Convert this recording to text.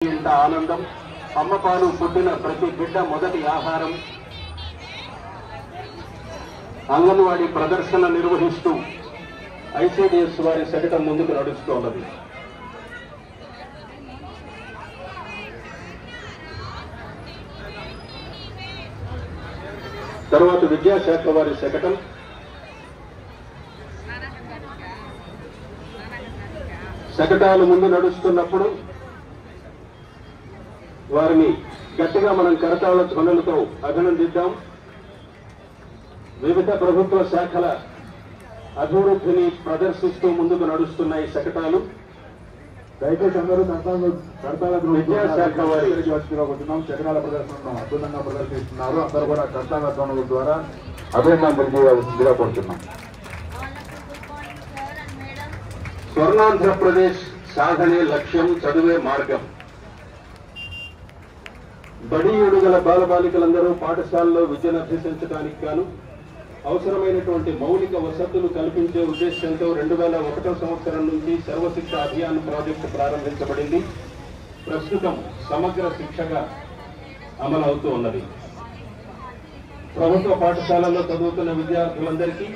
ఇంత ఆనందం అమ్మపాలు పుట్టిన ప్రతి బిడ్డ మొదటి ఆహారం అంగన్వాడీ ప్రదర్శన నిర్వహిస్తూ ఐసిడిఎస్ వారి శకటం ముందుకు నడుస్తోన్నది. తర్వాత విద్యాశాఖ వారి శకటం శకటాలు ముందు నడుస్తున్నప్పుడు వారిని గట్టిగా మనం కరతాళ ధ్వనులతో అభినందిద్దాం. వివిధ ప్రభుత్వ శాఖల అభివృద్ధిని ప్రదర్శిస్తూ ముందుకు నడుస్తున్నాయి శకటాలు. దయచేసి అందరూ విద్యాశాఖ వారి శకటాల ప్రదర్శనను అద్భుతంగా ప్రదర్శిస్తున్నారు. అందరూ కూడా కర్తాల ధ్వనుల ద్వారా అభినందనలు తెలియజేయాల్సిందిగా కోరుతున్నాం. స్వర్ణాంధ్రప్రదేశ్ సాధనే లక్ష్యం, చదువే మార్గం. బడి ఎడుగల బాలబాలికలందరూ పాఠశాలలో విద్యను అభ్యసించడానికి గాను అవసరమైనటువంటి మౌలిక వసతులు కల్పించే ఉద్దేశంతో 2001 సంవత్సరం నుంచి సర్వశిక్ష అభియాన్ ప్రాజెక్టు ప్రారంభించబడింది. ప్రస్తుతం సమగ్ర శిక్షగా అమలవుతూ ఉన్నది. ప్రభుత్వ పాఠశాలల్లో చదువుతున్న విద్యార్థులందరికీ